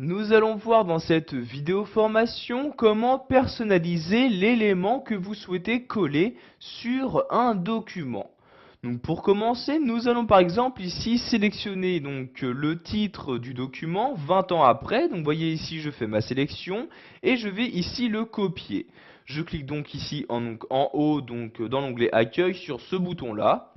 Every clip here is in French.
Nous allons voir dans cette vidéo formation comment personnaliser l'élément que vous souhaitez coller sur un document. Donc pour commencer, nous allons par exemple ici sélectionner le titre du document 20 ans après. Donc vous voyez ici je fais ma sélection et je vais ici le copier. Je clique donc ici en haut dans l'onglet accueil sur ce bouton là.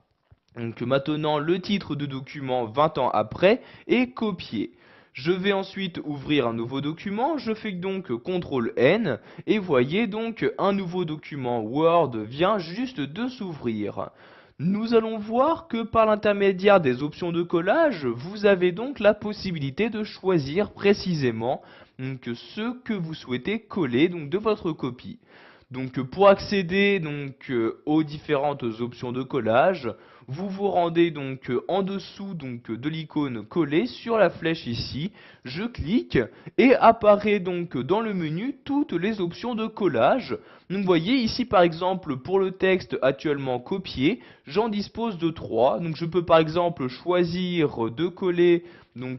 Donc maintenant le titre de document 20 ans après est copié. Je vais ensuite ouvrir un nouveau document, je fais donc CTRL N et voyez donc un nouveau document Word vient juste de s'ouvrir. Nous allons voir que par l'intermédiaire des options de collage, vous avez donc la possibilité de choisir précisément ce que vous souhaitez coller de votre copie. Donc pour accéder aux différentes options de collage, vous vous rendez en dessous de l'icône coller sur la flèche ici, je clique et apparaît dans le menu toutes les options de collage. Donc vous voyez ici par exemple pour le texte actuellement copié, j'en dispose de 3. Donc je peux par exemple choisir de coller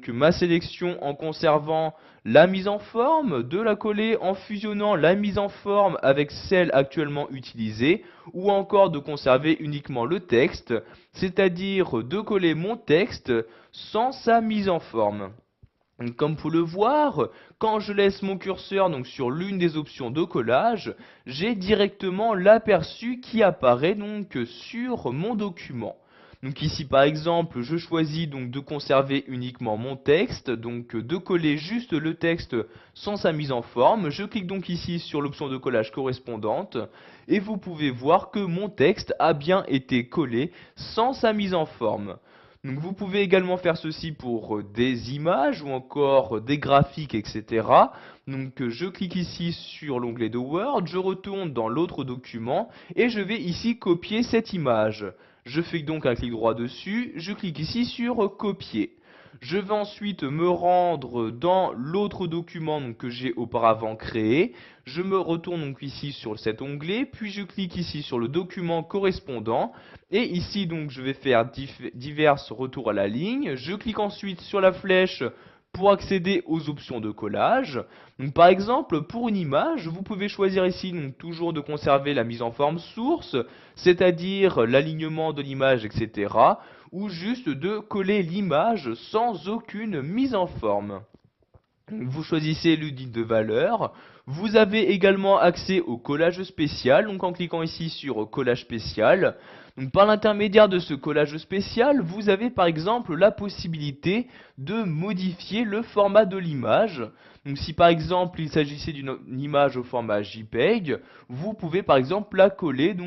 ma sélection en conservant la mise en forme, de la coller en fusionnant la mise en forme avec celle actuellement utilisée, ou encore de conserver uniquement le texte, c'est-à-dire de coller mon texte sans sa mise en forme. Comme vous le voir, quand je laisse mon curseur sur l'une des options de collage, j'ai directement l'aperçu qui apparaît sur mon document. Donc ici par exemple, je choisis de conserver uniquement mon texte, de coller juste le texte sans sa mise en forme. Je clique donc ici sur l'option de collage correspondante et vous pouvez voir que mon texte a bien été collé sans sa mise en forme. Donc vous pouvez également faire ceci pour des images ou encore des graphiques, etc. Donc je clique ici sur l'onglet de Word, je retourne dans l'autre document et je vais ici copier cette image. Je fais donc un clic droit dessus, je clique ici sur copier. Je vais ensuite me rendre dans l'autre document que j'ai auparavant créé. Je me retourne ici sur cet onglet, puis je clique ici sur le document correspondant. Et ici je vais faire divers retours à la ligne. Je clique ensuite sur la flèche pour accéder aux options de collage. Donc, par exemple, pour une image, vous pouvez choisir ici toujours de conserver la mise en forme source, c'est-à-dire l'alignement de l'image, etc. ou juste de coller l'image sans aucune mise en forme. Vous choisissez l'unité de valeur. Vous avez également accès au collage spécial, donc en cliquant ici sur collage spécial. Donc par l'intermédiaire de ce collage spécial, vous avez par exemple la possibilité de modifier le format de l'image. Donc si par exemple il s'agissait d'une image au format JPEG, vous pouvez par exemple la coller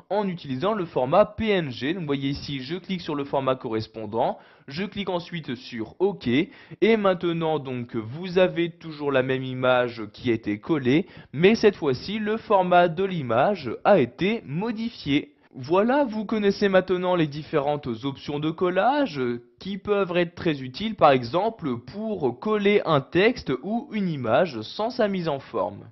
en utilisant le format PNG. Donc vous voyez ici, je clique sur le format correspondant, je clique ensuite sur OK et maintenant vous avez toujours la même image qui a été collée, mais cette fois-ci le format de l'image a été modifié. Voilà, vous connaissez maintenant les différentes options de collage qui peuvent être très utiles par exemple pour coller un texte ou une image sans sa mise en forme.